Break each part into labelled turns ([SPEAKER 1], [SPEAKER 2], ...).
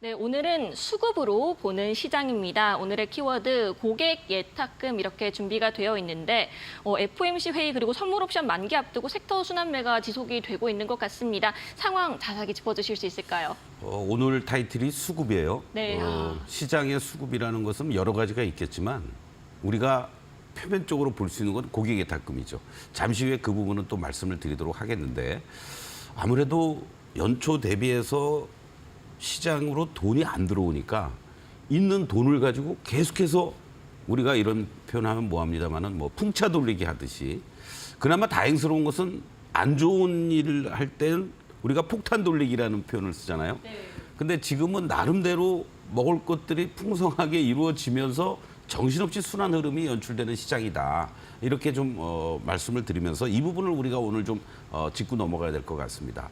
[SPEAKER 1] 네, 오늘은 수급으로 보는 시장입니다. 오늘의 키워드 고객 예탁금 이렇게 준비가 되어 있는데 FOMC 회의 그리고 선물 옵션 만기 앞두고 섹터 순환매가 지속이 되고 있는 것 같습니다. 상황 자세하게 짚어주실 수 있을까요?
[SPEAKER 2] 오늘 타이틀이 수급이에요.
[SPEAKER 1] 네.
[SPEAKER 2] 시장의 수급이라는 것은 여러 가지가 있겠지만 우리가 표면적으로 볼 수 있는 건 고객 예탁금이죠. 잠시 후에 그 부분은 또 말씀을 드리도록 하겠는데 아무래도 연초 대비해서 시장으로 돈이 안 들어오니까 있는 돈을 가지고 계속해서 우리가 이런 표현하면 뭐합니다만은 뭐 풍차 돌리기 하듯이 그나마 다행스러운 것은 안 좋은 일을 할 땐 우리가 폭탄 돌리기라는 표현을 쓰잖아요. 근데 지금은 나름대로 먹을 것들이 풍성하게 이루어지면서 정신없이 순환 흐름이 연출되는 시장이다. 이렇게 좀 말씀을 드리면서 이 부분을 우리가 오늘 좀 짚고 넘어가야 될 것 같습니다.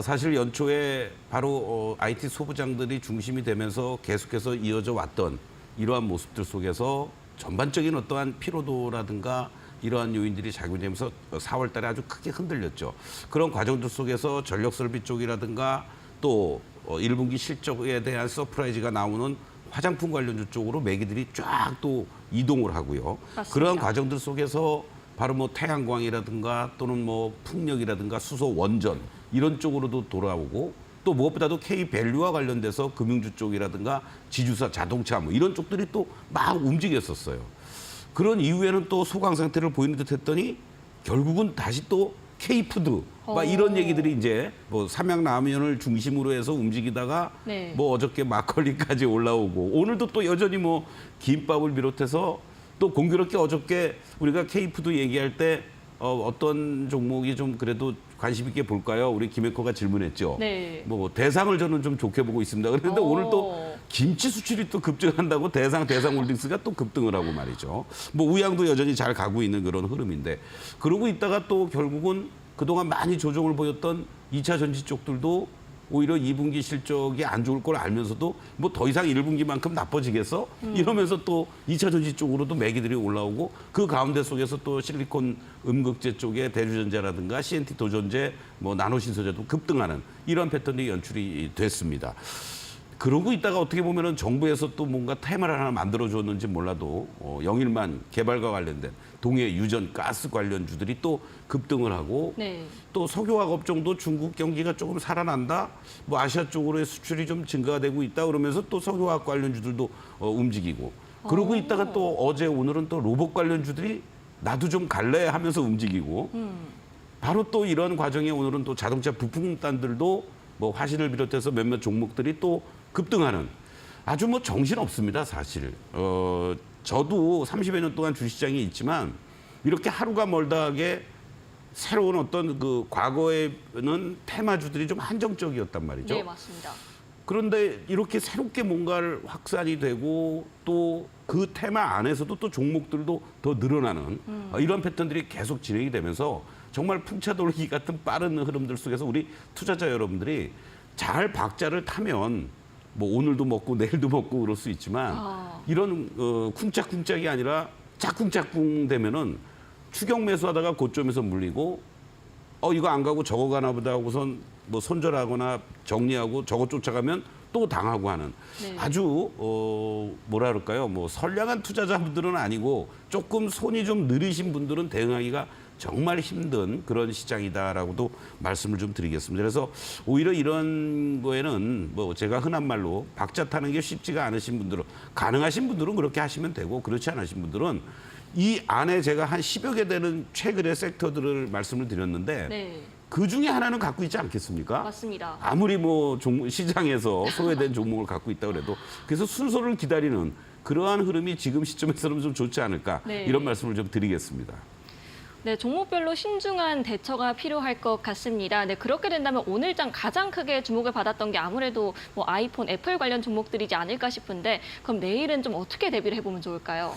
[SPEAKER 2] 사실 연초에 바로 IT 소부장들이 중심이 되면서 계속해서 이어져 왔던 이러한 모습들 속에서 전반적인 어떠한 피로도라든가 이러한 요인들이 작용되면서 4월 달에 아주 크게 흔들렸죠. 그런 과정들 속에서 전력설비 쪽이라든가 또 1분기 실적에 대한 서프라이즈가 나오는 화장품 관련주 쪽으로 매기들이 쫙 또 이동을 하고요.
[SPEAKER 1] 맞습니다.
[SPEAKER 2] 그러한 과정들 속에서 바로 뭐 태양광이라든가 또는 뭐 풍력이라든가 수소 원전 이런 쪽으로도 돌아오고 또 무엇보다도 K밸류와 관련돼서 금융주 쪽이라든가 지주사 자동차 뭐 이런 쪽들이 또 막 움직였었어요. 그런 이후에는 또 소강 상태를 보이는 듯 했더니 결국은 다시 또 K푸드 막 이런 얘기들이 이제 뭐 삼양라면을 중심으로 해서 움직이다가
[SPEAKER 1] 네.
[SPEAKER 2] 뭐 어저께 막걸리까지 올라오고 오늘도 또 여전히 뭐 김밥을 비롯해서 또 공교롭게 어저께 우리가 K푸드 얘기할 때 어떤 종목이 좀 그래도 관심 있게 볼까요? 우리 김혜커가 질문했죠.
[SPEAKER 1] 네.
[SPEAKER 2] 뭐 대상을 저는 좀 좋게 보고 있습니다. 그런데 오늘 또 김치 수출이 또 급증한다고 대상홀딩스가 또 급등을 하고 말이죠. 뭐 우양도 여전히 잘 가고 있는 그런 흐름인데 그러고 있다가 또 결국은 그동안 많이 조정을 보였던 2차 전지 쪽들도 오히려 2분기 실적이 안 좋을 걸 알면서도 뭐 더 이상 1분기만큼 나빠지겠어? 이러면서 또 2차 전지 쪽으로도 매기들이 올라오고 그 가운데 속에서 또 실리콘 음극재 쪽에 대주전자라든가 CNT 도전재, 뭐 나노신소재도 급등하는 이런 패턴이 연출이 됐습니다. 그러고 있다가 어떻게 보면은 정부에서 또 뭔가 테마를 하나 만들어줬는지 몰라도 영일만 개발과 관련된 동해 유전 가스 관련주들이 또 급등을 하고
[SPEAKER 1] 네.
[SPEAKER 2] 또 석유화학 업종도 중국 경기가 조금 살아난다. 뭐 아시아 쪽으로의 수출이 좀 증가가 되고 있다 그러면서 또 석유화학 관련주들도 움직이고 그러고 있다가 또 어제 오늘은 또 로봇 관련주들이 나도 좀 갈래 하면서 움직이고 바로 또 이런 과정에 오늘은 또 자동차 부품단들도 뭐 화실을 비롯해서 몇몇 종목들이 또 급등하는 아주 뭐 정신 없습니다, 사실. 저도 30여 년 동안 주식시장에 있지만 이렇게 하루가 멀다하게 새로운 어떤 그 과거에는 테마주들이 좀 한정적이었단 말이죠.
[SPEAKER 1] 네, 맞습니다.
[SPEAKER 2] 그런데 이렇게 새롭게 뭔가를 확산이 되고 또 그 테마 안에서도 또 종목들도 더 늘어나는 이런 패턴들이 계속 진행이 되면서 정말 풍차 돌기 같은 빠른 흐름들 속에서 우리 투자자 여러분들이 잘 박자를 타면 뭐 오늘도 먹고 내일도 먹고 그럴 수 있지만 이런 쿵짝쿵짝이 아니라 짝꿍짝꿍 되면은 추격 매수하다가 고점에서 물리고 이거 안 가고 저거 가나 보다 하고선 뭐 손절하거나 정리하고 저거 쫓아가면 또 당하고 하는
[SPEAKER 1] 네.
[SPEAKER 2] 아주 뭐라 그럴까요? 뭐 선량한 투자자분들은 아니고 조금 손이 좀 느리신 분들은 대응하기가 정말 힘든 그런 시장이다라고도 말씀을 좀 드리겠습니다. 그래서 오히려 이런 거에는 뭐 제가 흔한 말로 박자 타는 게 쉽지가 않으신 분들은 가능하신 분들은 그렇게 하시면 되고 그렇지 않으신 분들은 이 안에 제가 한 10여 개 되는 최근의 섹터들을 말씀을 드렸는데
[SPEAKER 1] 네.
[SPEAKER 2] 그 중에 하나는 갖고 있지 않겠습니까?
[SPEAKER 1] 맞습니다.
[SPEAKER 2] 아무리 뭐 시장에서 소외된 종목을 갖고 있다 그래도 그래서 순서를 기다리는 그러한 흐름이 지금 시점에서는 좀 좋지 않을까
[SPEAKER 1] 네.
[SPEAKER 2] 이런 말씀을 좀 드리겠습니다.
[SPEAKER 1] 네, 종목별로 신중한 대처가 필요할 것 같습니다. 네, 그렇게 된다면 오늘장 가장 크게 주목을 받았던 게 아무래도 뭐 아이폰, 애플 관련 종목들이지 않을까 싶은데 그럼 내일은 좀 어떻게 대비를 해보면 좋을까요?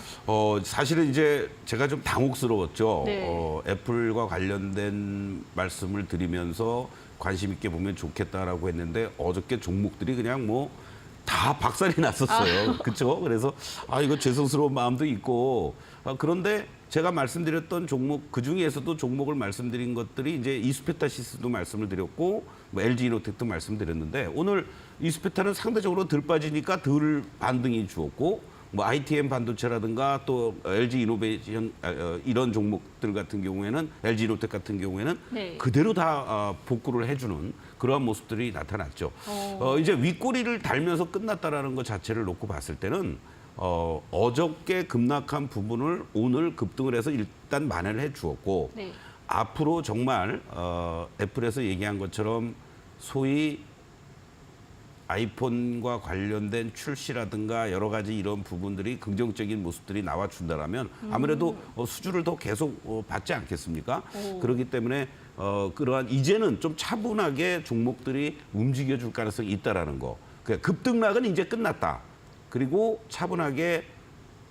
[SPEAKER 2] 사실은 이제 제가 좀 당혹스러웠죠.
[SPEAKER 1] 네.
[SPEAKER 2] 애플과 관련된 말씀을 드리면서 관심 있게 보면 좋겠다라고 했는데 어저께 종목들이 그냥 뭐 다 박살이 났었어요. 그렇죠? 그래서 이거 죄송스러운 마음도 있고 그런데 제가 말씀드렸던 종목 그 중에서도 종목을 말씀드린 것들이 이제 이스페타시스도 말씀을 드렸고 뭐 LG이노텍도 말씀드렸는데 오늘 이스페타는 상대적으로 덜 빠지니까 덜 반등이 주었고 뭐 ITM 반도체라든가 또 LG 이노베이션 이런 종목들 같은 경우에는 LG 이노텍 같은 경우에는
[SPEAKER 1] 네.
[SPEAKER 2] 그대로 다 복구를 해주는 그러한 모습들이 나타났죠. 이제 윗꼬리를 달면서 끝났다라는 것 자체를 놓고 봤을 때는 어저께 급락한 부분을 오늘 급등을 해서 일단 만회를 해 주었고
[SPEAKER 1] 네.
[SPEAKER 2] 앞으로 정말 애플에서 얘기한 것처럼 소위 아이폰과 관련된 출시라든가 여러 가지 이런 부분들이 긍정적인 모습들이 나와준다라면 아무래도 수주를 더 계속 받지 않겠습니까? 그렇기 때문에 그러한 이제는 좀 차분하게 종목들이 움직여줄 가능성이 있다라는 거. 그러니까 급등락은 이제 끝났다. 그리고 차분하게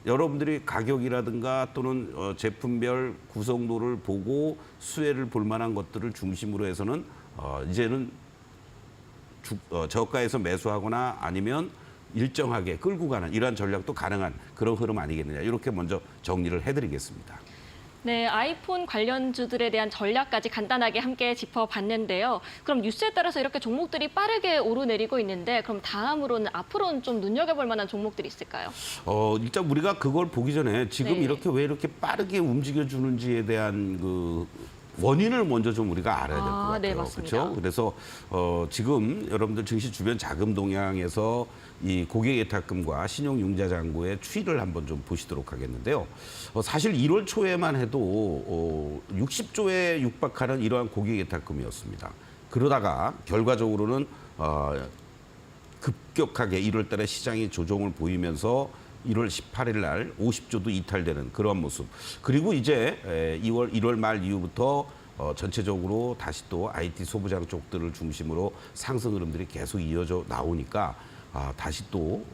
[SPEAKER 2] 여러분들이 가격이라든가 또는 제품별 구성도를 보고 수혜를 볼 만한 것들을 중심으로 해서는 이제는 저가에서 매수하거나 아니면 일정하게 끌고 가는 이러한 전략도 가능한 그런 흐름 아니겠느냐. 이렇게 먼저 정리를 해드리겠습니다.
[SPEAKER 1] 네, 아이폰 관련주들에 대한 전략까지 간단하게 함께 짚어봤는데요. 그럼 뉴스에 따라서 이렇게 종목들이 빠르게 오르내리고 있는데 그럼 다음으로는 앞으로는 좀 눈여겨볼 만한 종목들이 있을까요?
[SPEAKER 2] 일단 우리가 그걸 보기 전에 지금
[SPEAKER 1] 네.
[SPEAKER 2] 이렇게 왜 이렇게 빠르게 움직여주는지에 대한 그 원인을 먼저 좀 우리가 알아야 될 것 같아요.
[SPEAKER 1] 네, 맞습니다.
[SPEAKER 2] 그렇죠? 그래서 지금 여러분들 증시 주변 자금 동향에서 이 고객 예탁금과 신용융자 잔고의 추이를 한번 좀 보시도록 하겠는데요. 사실 1월 초에만 해도 60조에 육박하는 이러한 고객 예탁금이었습니다. 그러다가 결과적으로는 급격하게 1월 달에 시장이 조정을 보이면서 1월 18일 날 50조도 이탈되는 그런 모습. 그리고 이제 1월 말 이후부터 전체적으로 다시 또 IT 소부장 쪽들을 중심으로 상승 흐름들이 계속 이어져 나오니까 다시 또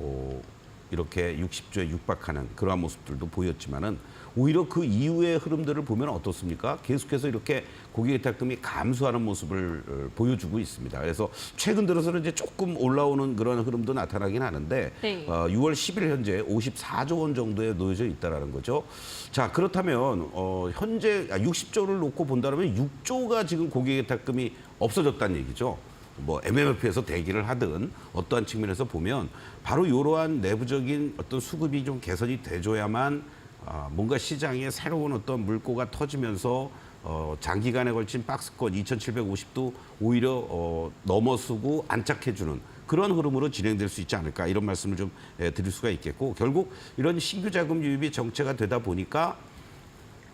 [SPEAKER 2] 이렇게 60조에 육박하는 그러한 모습들도 보였지만은 오히려 그 이후의 흐름들을 보면 어떻습니까? 계속해서 이렇게 고객 예탁금이 감소하는 모습을 보여주고 있습니다. 그래서 최근 들어서는 이제 조금 올라오는 그런 흐름도 나타나긴 하는데
[SPEAKER 1] 네.
[SPEAKER 2] 6월 10일 현재 54조 원 정도에 놓여져 있다라는 거죠. 자, 그렇다면 현재 60조를 놓고 본다면 6조가 지금 고객 예탁금이 없어졌다는 얘기죠. 뭐 MMF에서 대기를 하든 어떠한 측면에서 보면 바로 이러한 내부적인 어떤 수급이 좀 개선이 돼줘야만 뭔가 시장에 새로운 어떤 물꼬가 터지면서 장기간에 걸친 박스권 2,750도 오히려 넘어서고 안착해주는 그런 흐름으로 진행될 수 있지 않을까 이런 말씀을 좀 드릴 수가 있겠고 결국 이런 신규 자금 유입이 정체가 되다 보니까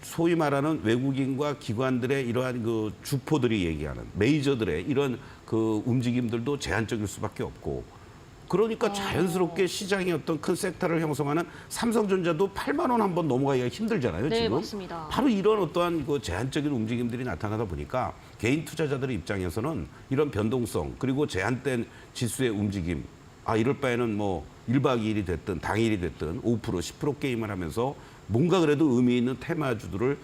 [SPEAKER 2] 소위 말하는 외국인과 기관들의 이러한 그 주포들이 얘기하는 메이저들의 이런 그 움직임들도 제한적일 수밖에 없고 그러니까 자연스럽게 시장의 어떤 큰 섹터를 형성하는 삼성전자도 8만 원 한번 넘어가기가 힘들잖아요.
[SPEAKER 1] 네,
[SPEAKER 2] 지금.
[SPEAKER 1] 맞습니다.
[SPEAKER 2] 바로 이런 어떠한 그 제한적인 움직임들이 나타나다 보니까 개인 투자자들의 입장에서는 이런 변동성 그리고 제한된 지수의 움직임 이럴 바에는 뭐 1박 2일이 됐든 당일이 됐든 5% 10% 게임을 하면서 뭔가 그래도 의미 있는 테마주들을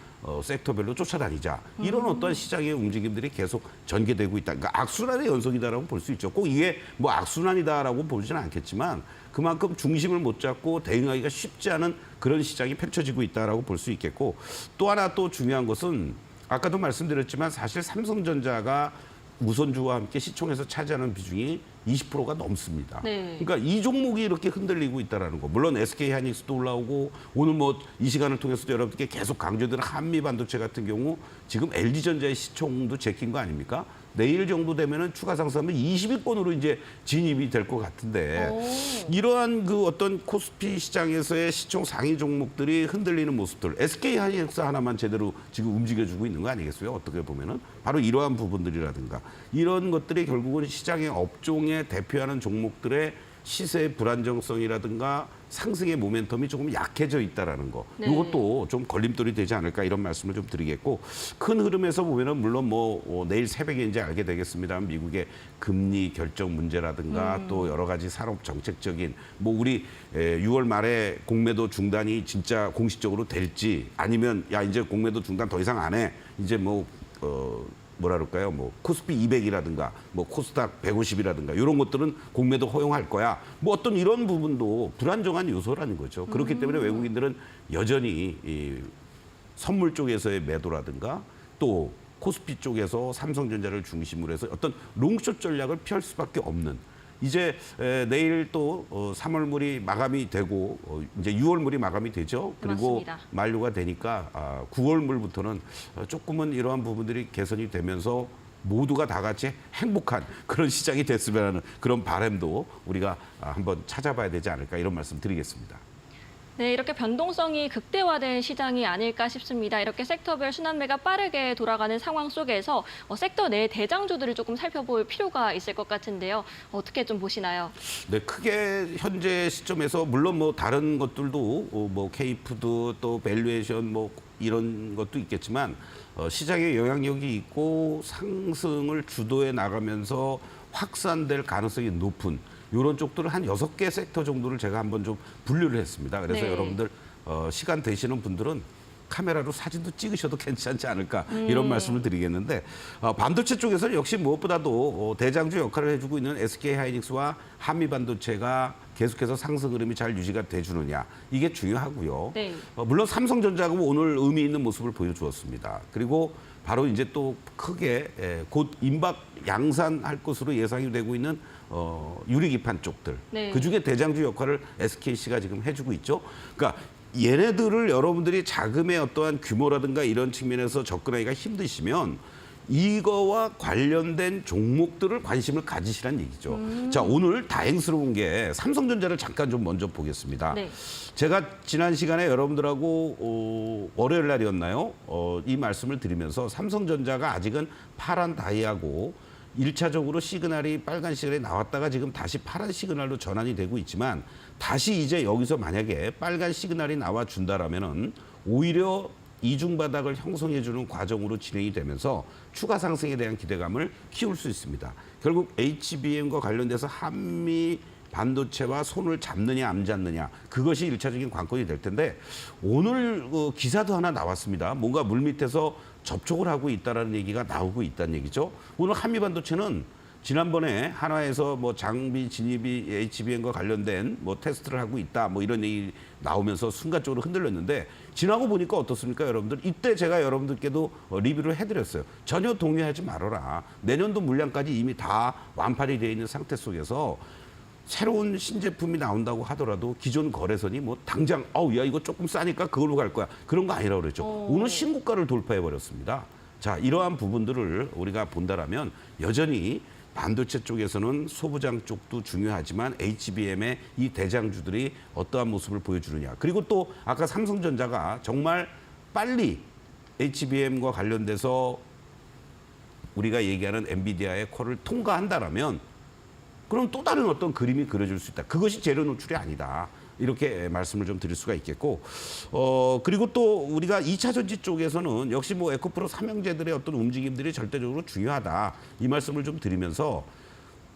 [SPEAKER 2] 섹터별로 쫓아다니자. 이런 어떠한 시장의 움직임들이 계속 전개되고 있다. 그러니까 악순환의 연속이다라고 볼 수 있죠. 꼭 이게 뭐 악순환이다라고 보지는 않겠지만 그만큼 중심을 못 잡고 대응하기가 쉽지 않은 그런 시장이 펼쳐지고 있다라고 볼 수 있겠고 또 하나 또 중요한 것은 아까도 말씀드렸지만 사실 삼성전자가 우선주와 함께 시총에서 차지하는 비중이 20%가 넘습니다.
[SPEAKER 1] 네.
[SPEAKER 2] 그러니까 이 종목이 이렇게 흔들리고 있다는 거. 물론 SK 하이닉스도 올라오고 오늘 뭐 이 시간을 통해서도 여러분께 계속 강조되는 한미 반도체 같은 경우 지금 LG전자의 시총도 제낀 거 아닙니까? 내일 정도 되면은 추가 상승하면 20위권으로 이제 진입이 될 것 같은데 이러한 그 어떤 코스피 시장에서의 시총 상위 종목들이 흔들리는 모습들 SK 하이닉스 하나만 제대로 지금 움직여주고 있는 거 아니겠어요? 어떻게 보면은 바로 이러한 부분들이라든가 이런 것들이 결국은 시장의 업종에 대표하는 종목들의 시세의 불안정성이라든가 상승의 모멘텀이 조금 약해져 있다라는 거.
[SPEAKER 1] 네.
[SPEAKER 2] 이것도 좀 걸림돌이 되지 않을까 이런 말씀을 좀 드리겠고 큰 흐름에서 보면은 물론 뭐 내일 새벽에 이제 알게 되겠습니다. 미국의 금리 결정 문제라든가 또 여러 가지 산업 정책적인 뭐 우리 6월 말에 공매도 중단이 진짜 공식적으로 될지 아니면 야 이제 공매도 중단 더 이상 안 해. 이제 뭐라 그럴까요? 뭐 코스피 200이라든가 뭐 코스닥 150이라든가 이런 것들은 공매도 허용할 거야. 뭐 어떤 이런 부분도 불안정한 요소라는 거죠. 그렇기 때문에 외국인들은 여전히 선물 쪽에서의 매도라든가 또 코스피 쪽에서 삼성전자를 중심으로 해서 어떤 롱숏 전략을 피할 수밖에 없는 이제 내일 또 3월물이 마감이 되고 이제 6월물이 마감이 되죠. 그리고
[SPEAKER 1] 맞습니다.
[SPEAKER 2] 만료가 되니까 9월물부터는 조금은 이러한 부분들이 개선이 되면서 모두가 다 같이 행복한 그런 시장이 됐으면 하는 그런 바람도 우리가 한번 찾아봐야 되지 않을까 이런 말씀 드리겠습니다.
[SPEAKER 1] 네, 이렇게 변동성이 극대화된 시장이 아닐까 싶습니다. 이렇게 섹터별 순환매가 빠르게 돌아가는 상황 속에서 섹터 내 대장주들을 조금 살펴볼 필요가 있을 것 같은데요. 어떻게 좀 보시나요?
[SPEAKER 2] 네, 크게 현재 시점에서 물론 뭐 다른 것들도 뭐 K푸드 또 밸류에이션 뭐 이런 것도 있겠지만 시장에 영향력이 있고 상승을 주도해 나가면서 확산될 가능성이 높은 이런 쪽들을 한 6개 섹터 정도를 제가 한번 좀 분류를 했습니다. 그래서
[SPEAKER 1] 네.
[SPEAKER 2] 여러분들 시간 되시는 분들은 카메라로 사진도 찍으셔도 괜찮지 않을까 이런 말씀을 드리겠는데 반도체 쪽에서는 역시 무엇보다도 대장주 역할을 해주고 있는 SK하이닉스와 한미반도체가 계속해서 상승 흐름이 잘 유지가 돼주느냐 이게 중요하고요.
[SPEAKER 1] 네.
[SPEAKER 2] 물론 삼성전자가 오늘 의미 있는 모습을 보여주었습니다. 그리고 바로 이제 또 크게 곧 임박 양산할 것으로 예상이 되고 있는 유리기판 쪽들.
[SPEAKER 1] 네.
[SPEAKER 2] 그중에 대장주 역할을 SKC가 지금 해주고 있죠. 그러니까 얘네들을 여러분들이 자금의 어떠한 규모라든가 이런 측면에서 접근하기가 힘드시면 이거와 관련된 종목들을 관심을 가지시란 얘기죠. 자, 오늘 다행스러운 게 삼성전자를 잠깐 좀 먼저 보겠습니다.
[SPEAKER 1] 네.
[SPEAKER 2] 제가 지난 시간에 여러분들하고 월요일 날이었나요? 이 말씀을 드리면서 삼성전자가 아직은 파란 다이아고 1차적으로 시그널이 빨간 시그널이 나왔다가 지금 다시 파란 시그널로 전환이 되고 있지만 다시 이제 여기서 만약에 빨간 시그널이 나와준다라면은 오히려 이중바닥을 형성해주는 과정으로 진행이 되면서 추가 상승에 대한 기대감을 키울 수 있습니다. 결국 HBM과 관련돼서 한미 반도체와 손을 잡느냐 안 잡느냐 그것이 1차적인 관건이 될 텐데 오늘 기사도 하나 나왔습니다. 뭔가 물밑에서 접촉을 하고 있다는 얘기가 나오고 있다는 얘기죠. 오늘 한미 반도체는 지난번에 한화에서 뭐 장비 진입이 HBM과 관련된 뭐 테스트를 하고 있다 뭐 이런 얘기 나오면서 순간적으로 흔들렸는데 지나고 보니까 어떻습니까 여러분들? 이때 제가 여러분들께도 리뷰를 해드렸어요. 전혀 동의하지 말아라. 내년도 물량까지 이미 다 완판이 되어 있는 상태 속에서 새로운 신제품이 나온다고 하더라도 기존 거래선이 뭐 당장 야 이거 조금 싸니까 그걸로 갈 거야. 그런 거 아니라고 그랬죠. 오늘 신고가를 돌파해 버렸습니다. 자, 이러한 부분들을 우리가 본다라면 여전히 반도체 쪽에서는 소부장 쪽도 중요하지만 HBM의 이 대장주들이 어떠한 모습을 보여주느냐. 그리고 또 아까 삼성전자가 정말 빨리 HBM과 관련돼서 우리가 얘기하는 엔비디아의 콜을 통과한다라면 그럼 또 다른 어떤 그림이 그려질 수 있다. 그것이 재료 노출이 아니다. 이렇게 말씀을 좀 드릴 수가 있겠고, 그리고 또 우리가 2차 전지 쪽에서는 역시 뭐 에코프로 삼형제들의 어떤 움직임들이 절대적으로 중요하다. 이 말씀을 좀 드리면서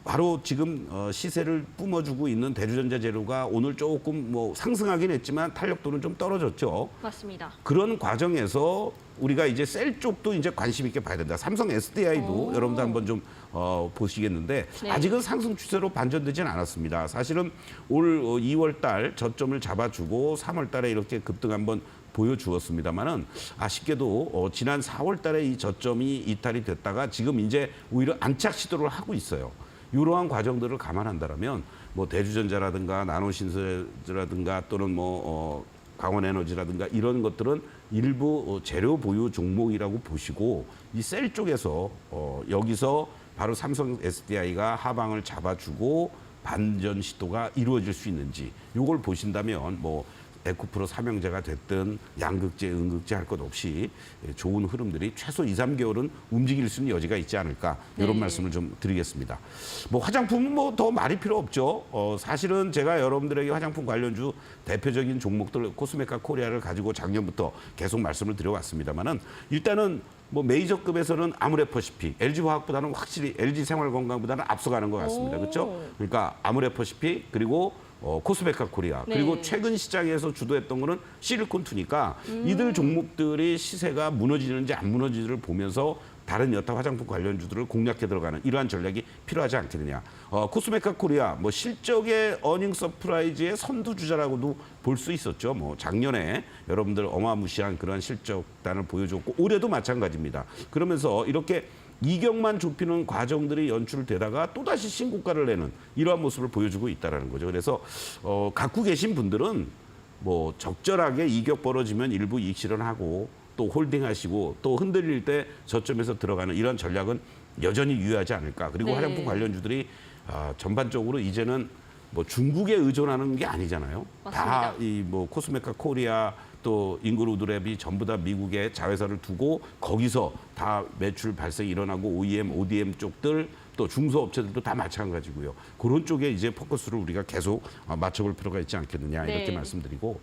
[SPEAKER 2] 바로 지금 시세를 뿜어주고 있는 대주전자 재료가 오늘 조금 뭐 상승하긴 했지만 탄력도는 좀 떨어졌죠.
[SPEAKER 1] 맞습니다.
[SPEAKER 2] 그런 과정에서 우리가 이제 셀 쪽도 이제 관심 있게 봐야 된다. 삼성 SDI도 여러분들 한번 좀 보시겠는데
[SPEAKER 1] 네.
[SPEAKER 2] 아직은 상승 추세로 반전되지는 않았습니다. 사실은 올 2월 달 저점을 잡아주고 3월 달에 이렇게 급등 한번 보여주었습니다만은 아쉽게도 지난 4월 달에 이 저점이 이탈이 됐다가 지금 이제 오히려 안착 시도를 하고 있어요. 이러한 과정들을 감안한다면 뭐 대주전자라든가 나노신설라든가 또는 뭐 강원에너지라든가 이런 것들은 일부 재료 보유 종목이라고 보시고 이 셀 쪽에서 여기서 바로 삼성 SDI가 하방을 잡아주고 반전 시도가 이루어질 수 있는지 이걸 보신다면 뭐 에코프로 삼형제가 됐든 양극재, 음극재 할 것 없이 좋은 흐름들이 최소 2, 3개월은 움직일 수 있는 여지가 있지 않을까 이런
[SPEAKER 1] 네.
[SPEAKER 2] 말씀을 좀 드리겠습니다. 뭐 화장품은 뭐 더 말이 필요 없죠. 사실은 제가 여러분들에게 화장품 관련주 대표적인 종목들 코스메카 코리아를 가지고 작년부터 계속 말씀을 드려왔습니다만은 일단은 뭐 메이저급에서는 아무래퍼시픽, LG화학보다는 확실히 LG생활건강보다는 앞서가는 것 같습니다. 그렇죠? 그러니까 아무래퍼시픽 그리고 코스메카 코리아
[SPEAKER 1] 네.
[SPEAKER 2] 그리고 최근 시장에서 주도했던 거는 실리콘투니까 이들 종목들이 시세가 무너지는지 안 무너지는지를 보면서 다른 여타 화장품 관련주들을 공략해 들어가는 이러한 전략이 필요하지 않겠느냐. 코스메카 코리아 뭐 실적의 어닝 서프라이즈의 선두주자라고도 볼 수 있었죠. 뭐 작년에 여러분들 어마무시한 그런 실적단을 보여줬고 올해도 마찬가지입니다. 그러면서 이렇게 이격만 좁히는 과정들이 연출되다가 또다시 신고가를 내는 이러한 모습을 보여주고 있다는 거죠. 그래서 갖고 계신 분들은 뭐 적절하게 이격 벌어지면 일부 이익 실현하고 또 홀딩하시고 또 흔들릴 때 저점에서 들어가는 이런 전략은 여전히 유효하지 않을까. 그리고
[SPEAKER 1] 네.
[SPEAKER 2] 화장품 관련주들이 전반적으로 이제는 뭐 중국에 의존하는 게 아니잖아요.
[SPEAKER 1] 맞습니다.
[SPEAKER 2] 다 이 뭐 코스메카 코리아 또 잉그로드랩이 전부 다 미국에 자회사를 두고 거기서 다 매출 발생이 일어나고 OEM, ODM 쪽들 또 중소업체들도 다 마찬가지고요. 그런 쪽에 이제 포커스를 우리가 계속 맞춰볼 필요가 있지 않겠느냐 이렇게
[SPEAKER 1] 네.
[SPEAKER 2] 말씀드리고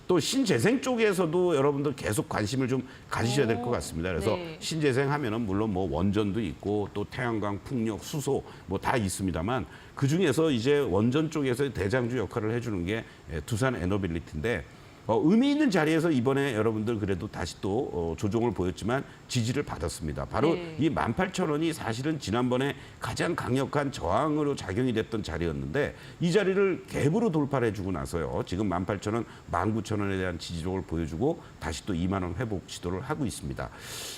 [SPEAKER 2] 또 신재생 쪽에서도 여러분들 계속 관심을 좀 가지셔야 될 것 같습니다. 그래서
[SPEAKER 1] 네.
[SPEAKER 2] 신재생 하면은 물론 뭐 원전도 있고 또 태양광, 풍력, 수소 뭐 다 있습니다만 그 중에서 이제 원전 쪽에서 대장주 역할을 해주는 게 두산 에너빌리티인데 의미 있는 자리에서 이번에 여러분들 그래도 다시 또 조정을 보였지만 지지를 받았습니다. 바로
[SPEAKER 1] 네.
[SPEAKER 2] 이 18,000원이 사실은 지난번에 가장 강력한 저항으로 작용이 됐던 자리였는데 이 자리를 갭으로 돌파를 해주고 나서요. 지금 18,000원, 19,000원에 대한 지지력을 보여주고 다시 또 2만 원 회복 시도를 하고 있습니다.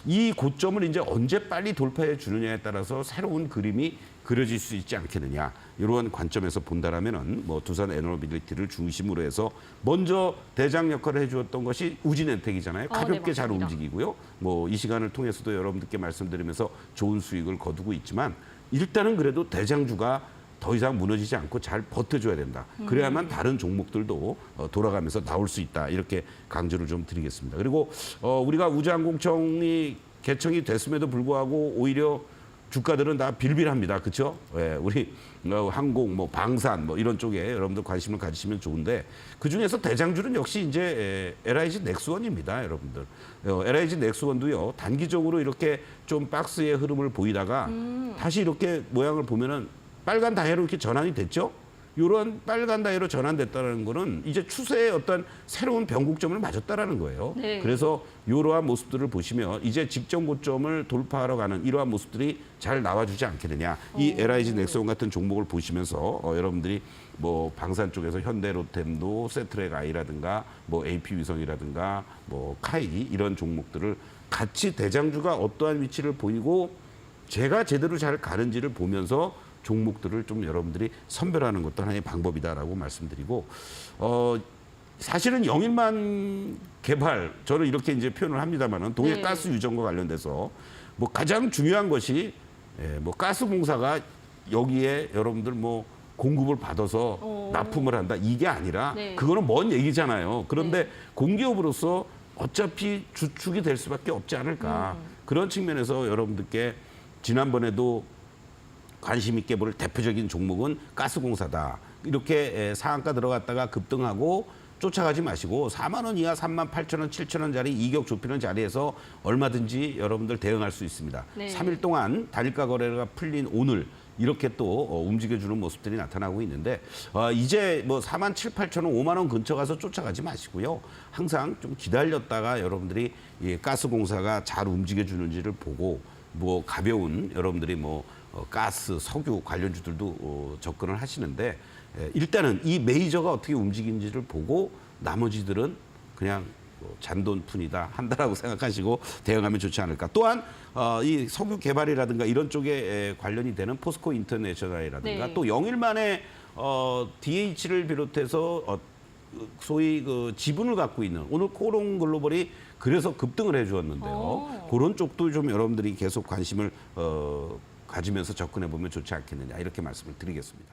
[SPEAKER 2] 이 고점을 이제 언제 빨리 돌파해 주느냐에 따라서 새로운 그림이 그려질 수 있지 않겠느냐. 이러한 관점에서 본다라면은 뭐 두산 에너빌리티를 중심으로 해서 먼저 대장 역할을 해주었던 것이 우진엔텍이잖아요. 가볍게
[SPEAKER 1] 네,
[SPEAKER 2] 잘
[SPEAKER 1] 맞습니다.
[SPEAKER 2] 움직이고요. 뭐 이 시간을 통해서도 여러분들께 말씀드리면서 좋은 수익을 거두고 있지만 일단은 그래도 대장주가 더 이상 무너지지 않고 잘 버텨줘야 된다. 그래야만 다른 종목들도 돌아가면서 나올 수 있다. 이렇게 강조를 좀 드리겠습니다. 그리고 우리가 우주항공청이 개청이 됐음에도 불구하고 오히려 주가들은 다 빌빌합니다. 그렇죠? 예, 우리 항공, 뭐 방산, 뭐 이런 쪽에 여러분들 관심을 가지시면 좋은데 그 중에서 대장주는 역시 이제 LIG 넥스원입니다, 여러분들. LIG 넥스원도요 단기적으로 이렇게 좀 박스의 흐름을 보이다가 다시 이렇게 모양을 보면은 빨간 다이아로 이렇게 전환이 됐죠. 이런 빨간 다이아로 전환됐다는 거는 이제 추세의 어떤 새로운 변곡점을 맞았다라는 거예요.
[SPEAKER 1] 네.
[SPEAKER 2] 그래서 이러한 모습들을 보시면 이제 직전 고점을 돌파하러 가는 이러한 모습들이 잘 나와주지 않겠느냐. 이 LIG 넥스원 같은 종목을 보시면서 여러분들이 뭐 방산 쪽에서 현대로템도 세트랙 아이라든가 뭐 AP 위성이라든가 뭐 카이 이런 종목들을 같이 대장주가 어떠한 위치를 보이고 제가 제대로 잘 가는지를 보면서 종목들을 좀 여러분들이 선별하는 것도 하나의 방법이다라고 말씀드리고 사실은 영일만 개발 저는 이렇게 이제 표현을 합니다만은 동해
[SPEAKER 1] 네.
[SPEAKER 2] 가스 유전과 관련돼서 뭐 가장 중요한 것이 뭐 가스공사가 여기에 여러분들 뭐 공급을 받아서 납품을 한다 이게 아니라
[SPEAKER 1] 네.
[SPEAKER 2] 그거는 먼 얘기잖아요. 그런데
[SPEAKER 1] 네.
[SPEAKER 2] 공기업으로서 어차피 주축이 될 수밖에 없지 않을까 그런 측면에서 여러분들께 지난번에도 관심 있게 볼 대표적인 종목은 가스공사다. 이렇게 상한가 들어갔다가 급등하고 쫓아가지 마시고 4만 원 이하 3만 8천 원, 7천 원짜리 이격 좁히는 자리에서 얼마든지 여러분들 대응할 수 있습니다.
[SPEAKER 1] 네.
[SPEAKER 2] 3일 동안 단일가 거래가 풀린 오늘 이렇게 또 움직여주는 모습들이 나타나고 있는데 이제 뭐 4만 7, 8천 원, 5만 원 근처 가서 쫓아가지 마시고요. 항상 좀 기다렸다가 여러분들이 이 가스공사가 잘 움직여주는지를 보고 뭐 가벼운 여러분들이 뭐 가스, 석유 관련주들도 접근을 하시는데 일단은 이 메이저가 어떻게 움직이는지를 보고 나머지들은 그냥 잔돈푼이다 한다라고 생각하시고 대응하면 좋지 않을까. 또한 이 석유 개발이라든가 이런 쪽에 관련이 되는 포스코 인터내셔널이라든가
[SPEAKER 1] 네.
[SPEAKER 2] 또 영일만의 DH를 비롯해서 소위 그 지분을 갖고 있는 오늘 코롱 글로벌이 그래서 급등을 해주었는데요. 그런 쪽도 좀 여러분들이 계속 관심을 가지면서 접근해 보면 좋지 않겠느냐 이렇게 말씀을 드리겠습니다.